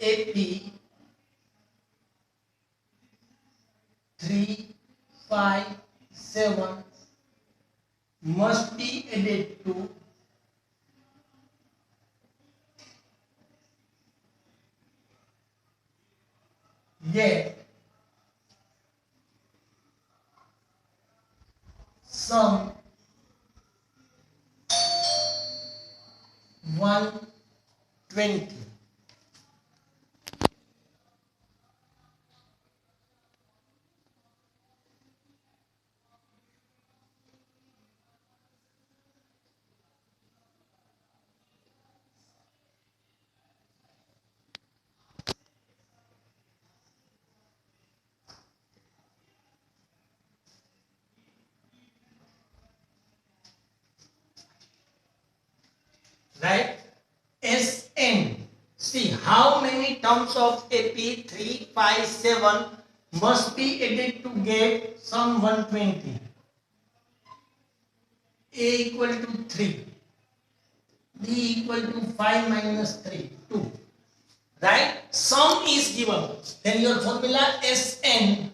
AP 3, 5, 7 must be added to get sum 120. Right? Sn. See how many terms of AP 3, 5, 7 must be added to get sum 120. A equal to 3. B equal to 5 minus 3, 2. Right? Sum is given. Then your formula Sn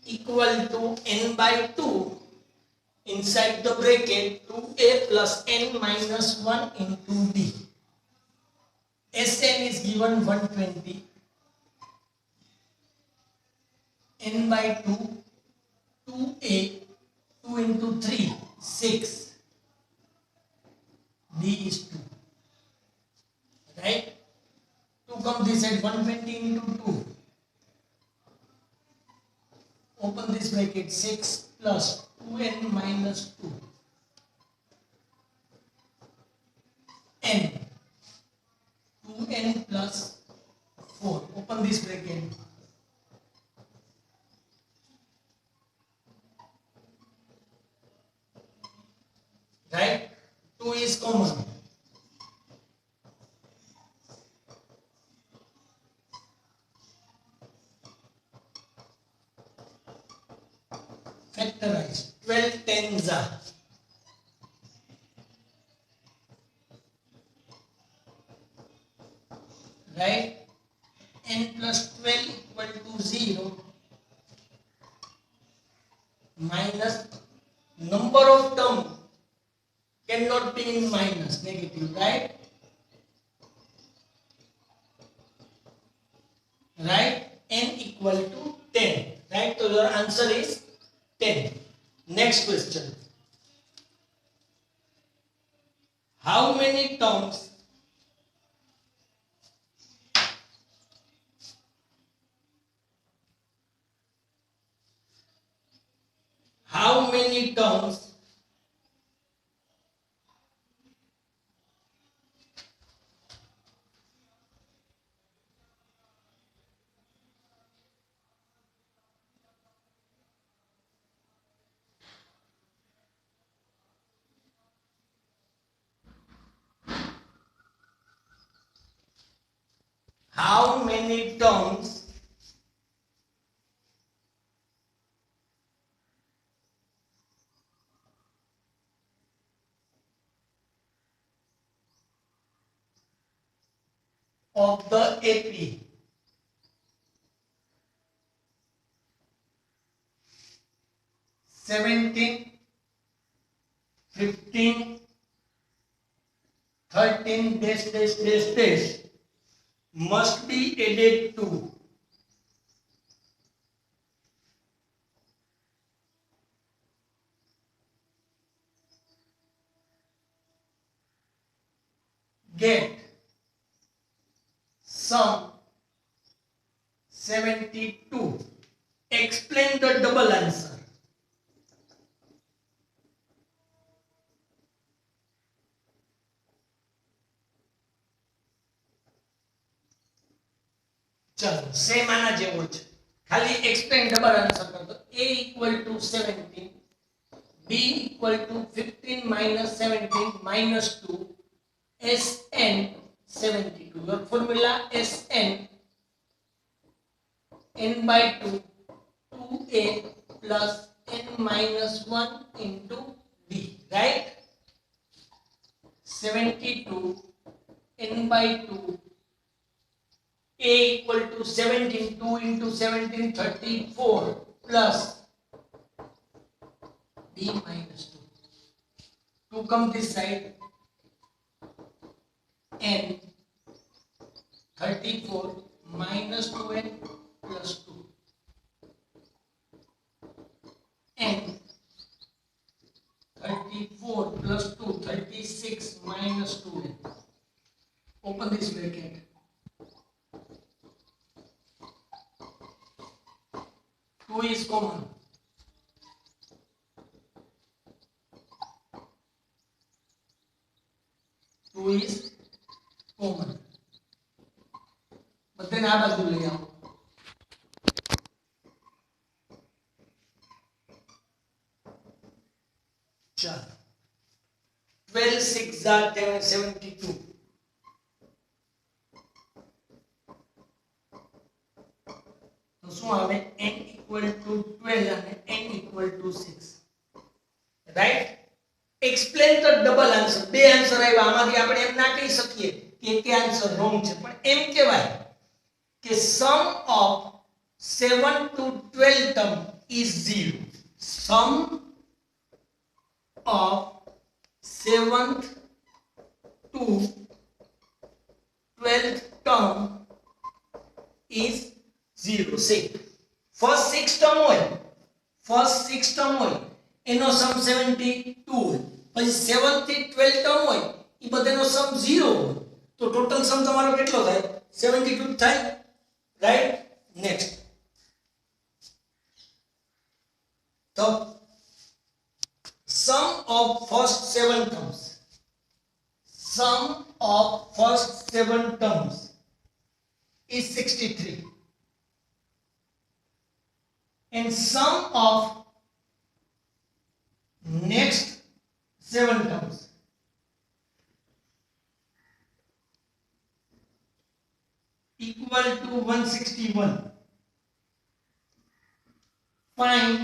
equal to n by 2 inside the bracket 2a plus n minus 1 into d. Sn is given 120. N by 2, 2a, 2 into 3, 6. D is 2. Right? 2 comes this side, 120 into 2. Open this bracket, 6 plus 2n minus 2. N. 2n plus 4. Open this bracket. Right? 2 is common. Factorize. 12 tens are. Right? N plus 12 equal to 0 minus number of terms cannot be in minus, negative, right? Right? N equal to 10. Right? So your answer is 10. Next question. How many terms of the AP? 17, 15, 13 dash dash dash dash must be added to get sum 72. Explain the double answer. चलो same आना जेवो छे खाली explain double answer कर दो a equal to 17 b equal to 15 minus 17 minus 2 sn 72. Your formula sn n by 2 2a plus n minus 1 into d. right? 72 n by 2 a equal to 17, 2 into 17 34 plus b minus 2. 2 come this side n 34 minus 2n plus 2 n 34 plus 2 36 minus 2n. Open this bracket. 2 is common. 2 is common. બધાને આ બાજુ લઈ આવો. ચાલો 12 6 are 72. તો શું આવે n equal to 12 અને n equal to 6, right? explain the double answer. બે આન્સર આવ્યા, આમાંથી આપણે એમ ના કહી શકીએ કે એક આન્સર રોંગ છે, પણ એમ કહેવાય કે sum of 7 to 12 term is 0. sum of 7th to 12th term is 0. Say first 6 term હોય એનો sum 72 હોય, પછી 7 થી 12 term હોય એ બધાનો sum 0 હોય, તો ટોટલ sum તમારો કેટલો થાય? 72 થાય, રાઈટ? નેક્સ્ટ, તો sum of first 7 terms, sum of first 7 terms is 63, and sum of next 7 terms equal to 161. Find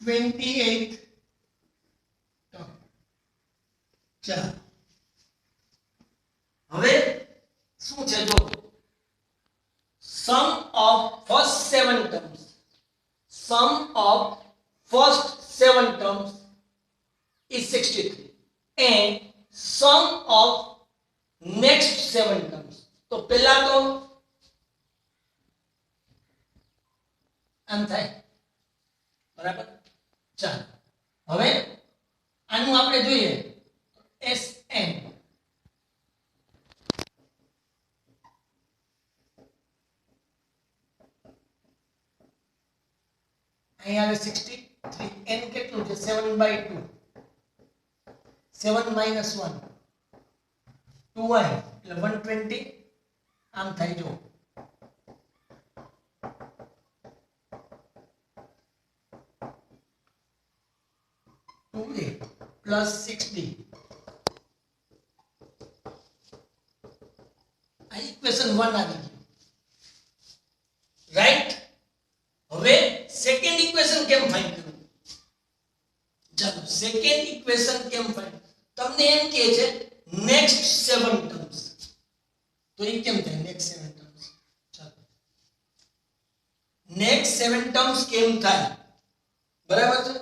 28 term. ચાલો હવે શું છે જો sum of first 7 terms, sum of first 7 terms is 63 and sum of next 7 terms. તો પહેલા તો આમ થાય, બરાબર? ચાલો હવે આનું આપણે જોઈએ Sn. અહીં આવે 63, n કેટલું છે? 7/2, 7 minus 1 2 આવે એટલે 120. આમ થાય જો 2a plus 6d. આ ઇક્વેશન 1 આવી ગયું, રાઈટ? હવે સેકન્ડ ઇક્વેશન કેમ ફાઇન્ડ કરવું? ચાલો સેકન્ડ ઇક્વેશન કેમ ફાઇન્ડ? તમને એમ કહે છે નેક્સ્ટ 7 ટર્મ્સ, તો એ કેમ થાય નેક્સ્ટ 7 ટર્મ્સ? ચાલો નેક્સ્ટ 7 ટર્મ્સ કેમ થાય, બરાબર છે?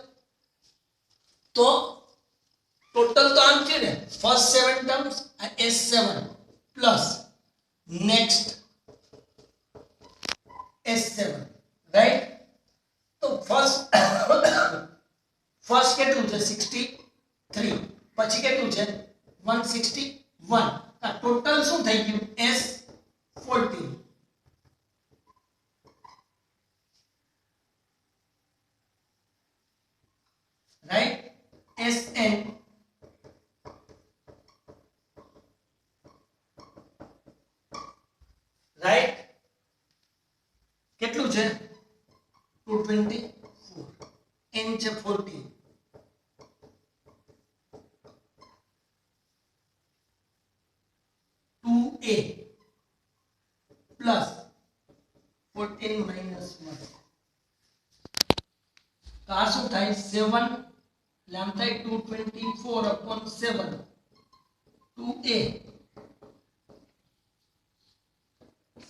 તો ટોટલ તો આમ છે ને, first 7 terms S7 plus next S7, right? તો ફર્સ્ટ કેટલું છે? 63, પછી કેટલું છે? 161. આ ટોટલ શું થઈ ગયું? S14, right? Sn રાઈટ કેટલું છે? 224, n છે 14, 2a plus 14 minus 1. તો આ શું થાય? 7 એટલે આમ થાય 224/7 2a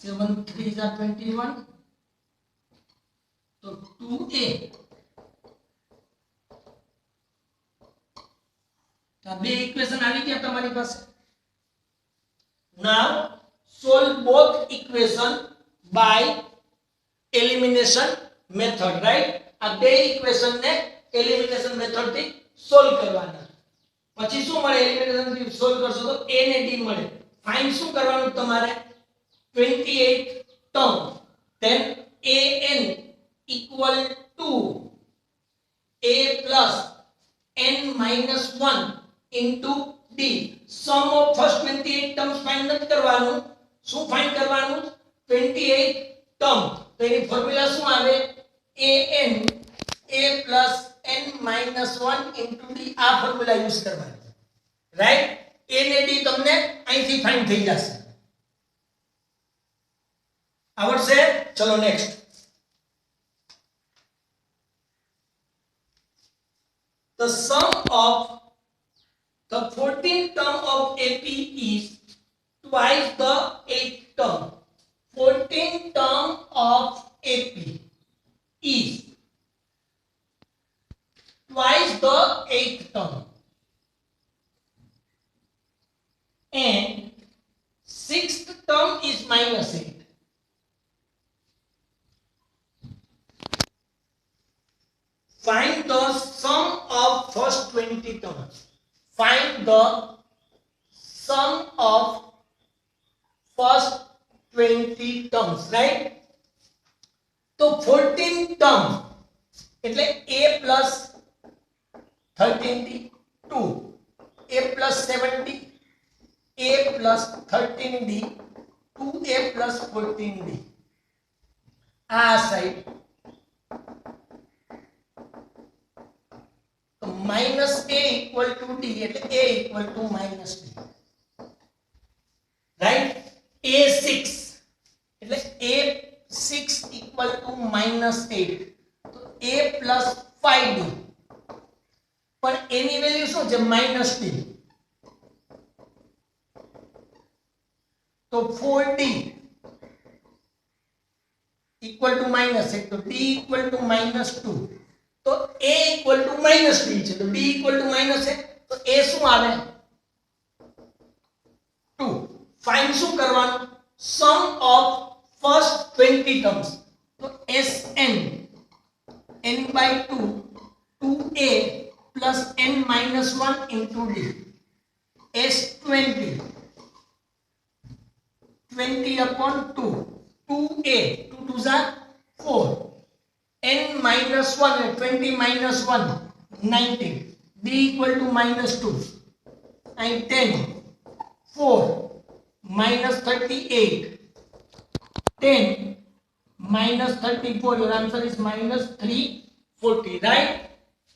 7 3 are 21 तो 2a तो બે ઇક્વેશન આવી ગયા તમારી પાસે now solve both equation by elimination method right આ બે ઇક્વેશન ને એલિમિનેશન મેથડ થી સોલ્વ કરવાના પછી શું મળે એલિમિનેશન થી સોલ્વ કરશો તો a ને d મળે ફાઇન્ડ શું કરવાનું તમારે 28 term then an equal to a plus n minus 1 into d sum of first 28 terms find નથી કરવાનું શું find કરવાનું 28 term તો એની ફોર્મ્યુલા શું આવે an a plus n minus 1 into d આ ફોર્મ્યુલા યુઝ કરવાની રાઈટ a ને d તમને અહીંથી ફાઇન્ડ થઈ જશે આવડશે ચલો next the sum of the 14th term of AP is twice the 8th term 14th term of AP is twice the 8th term and 6th term is minus 8 find the sum of first 20 terms find the sum of first 20 terms right तो 14 term એટલે a plus 13d 2 a plus 7d a plus 13d 2a plus 14d આ side तो minus a equal to d એટલે a equal to minus d right a6 એટલે a6 equal to minus 8 तो a plus 5d પણ એની value શું છે minus d तो 4d equal to minus 8 तो d equal to minus 2 तो a equal to minus d છે તો d equal to minus है तो a શું આવે 2 फाइंड શું કરવાનું sum of first 20 terms तो sn n by 2 2a plus n minus 1 into d s20 20 upon 2 2a 2 2s are 4 n minus 1 20 minus 1 19 d equal to minus 2 and 10 4 minus 38 10 minus 34 your answer is minus 340 right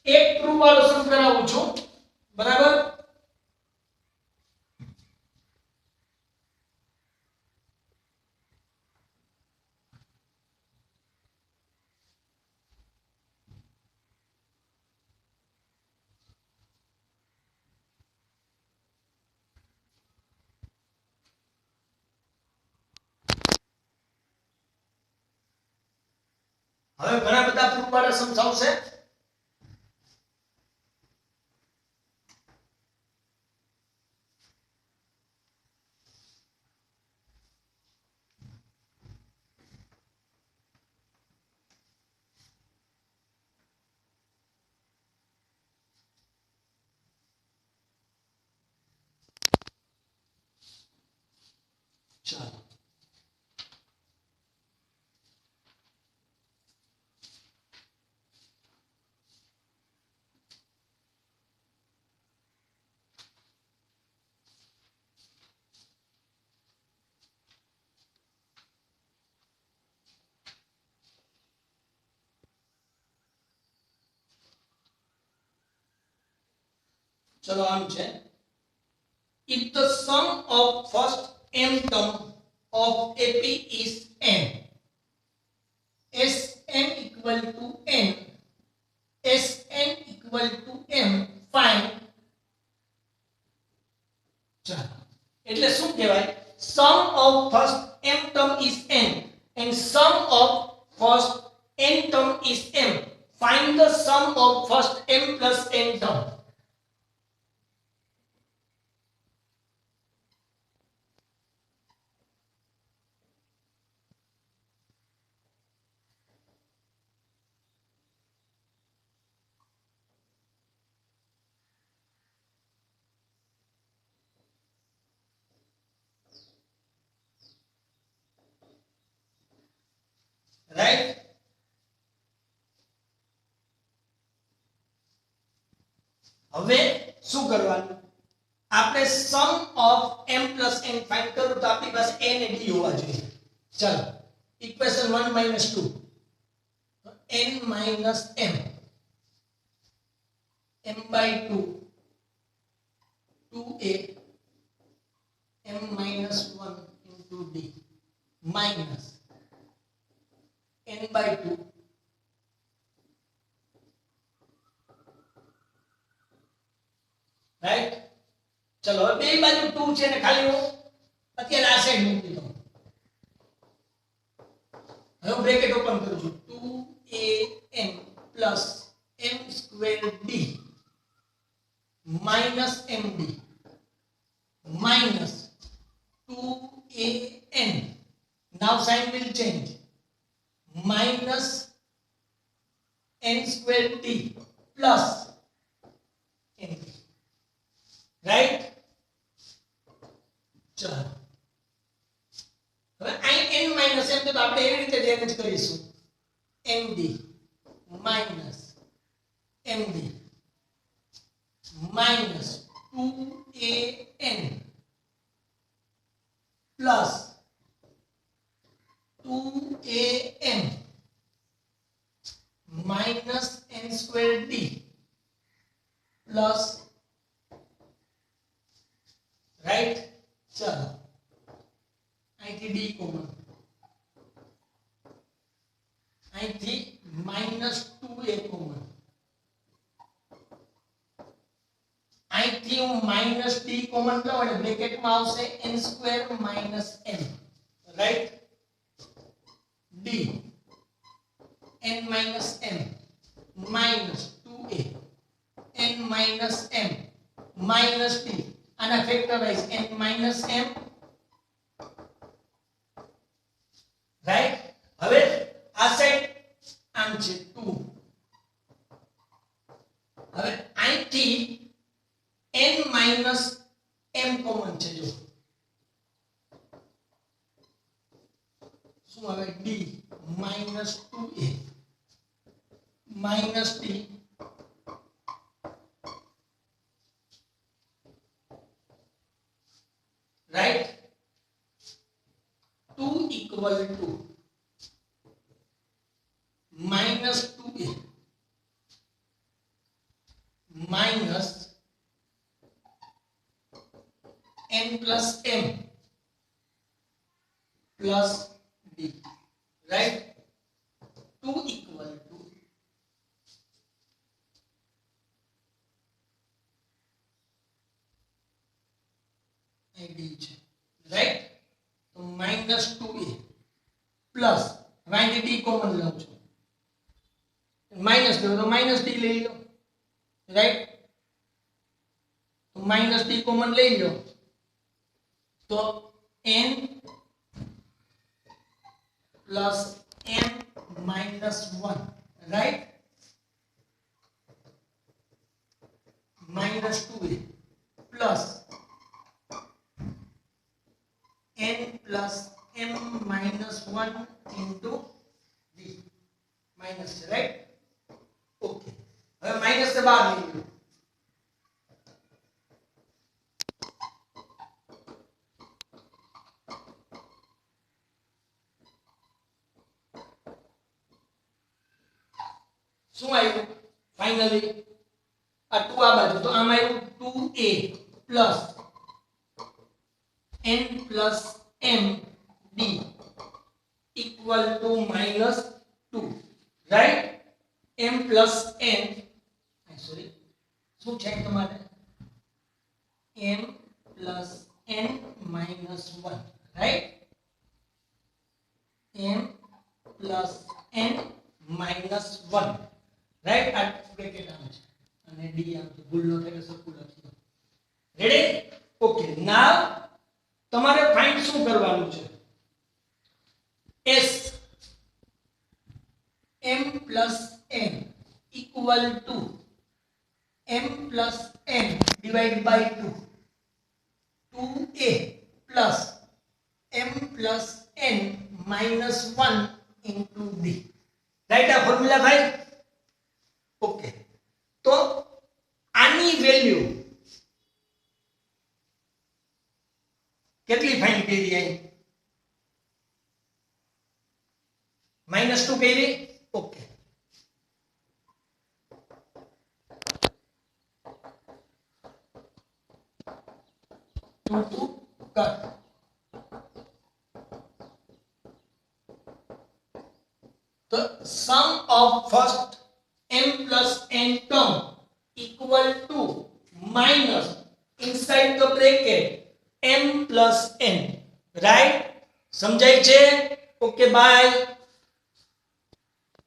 એક true વાળો સમ કરાવું છું બરાબર હવે ઘણા બધા proof વાળા સમજાવશે ચાલો चलो आम છે if the sum of first m term of AP is n sn equal to n sn equal equal to m find ચાલો એટલે શું કહેવાય sum of first m term is n and sum of first n term is m. Find the sum of first m plus n term. Right? હવે શું કરવાનું આપણે sum of m plus n find કરું તો આપણી પાસે n અને d હોવા જોઈએ ચાલો equation 1 minus 2 n minus m m by 2 2a m minus 1 into d minus n by 2 right ચલો હવે બે બાજુ 2 છે ને ખાલી હું અત્યારે આ સાઈડ મૂકી દઉં હવે હું બ્રેકેટ ઓપન કરું છું 2an plus m square d minus md minus 2an now sign will change minus n square d plus md right ચાલો હવે અહીં n minus m તો આપણે એવી રીતે જ કરીશું md minus md minus 2an plus 2am minus n square d plus right चलो आई थी d कॉमन आई थी -2a कॉमन आई थी હું -d कॉमन लो એટલે બ્રેકેટ માં આવશે n² - m right d n - m -2a n - m -d and factorize n minus m right હવે આ સાઈડ આમ છે 2 હવે અહીંથી n minus m કોમન છે જો શું આવે d minus 2a minus d right 2 equal to minus 2a minus n plus m plus d right 2 equal to d છે રાઈટ તો -2a પ્લસ હવે d કોમન લઉં છું માઈનસ લો તો -d લઈ લો રાઈટ તો -d કોમન લઈ લો તો n plus m minus 1 right -2a plus n plus m minus 1 into d minus right okay હવે માઈનસ से બહાર લઈ લો શું આવ્યું ફાઇનલી આ 2 આ બાજુ તો આમ આવ્યું 2a plus n plus m d equal to -2 right m plus n sorry શું છે તમારે m plus n minus 1, right? m plus n minus 1, right? આ બ્રેકેટ આમ છે અને d આમ છે, ભૂલ ન થાય કે સરખું લખી દો. રેડી? ઓકે. નાઉ તમારે ફાઇન્ડ શું કરવાનું છે? s m plus n equal to m plus n divided by 2, 2a plus m plus n minus 1 into d. Right? આ ફોર્મ્યુલા ભાઈ. ઓકે. તો આની વેલ્યુ કેટલી ફાઇન્ડ કરી અહીં? -2 કરી. Okay. to cut. The sum of first m plus n term equal to minus inside the bracket m plus n. Right? સમજાય છે? Okay bye.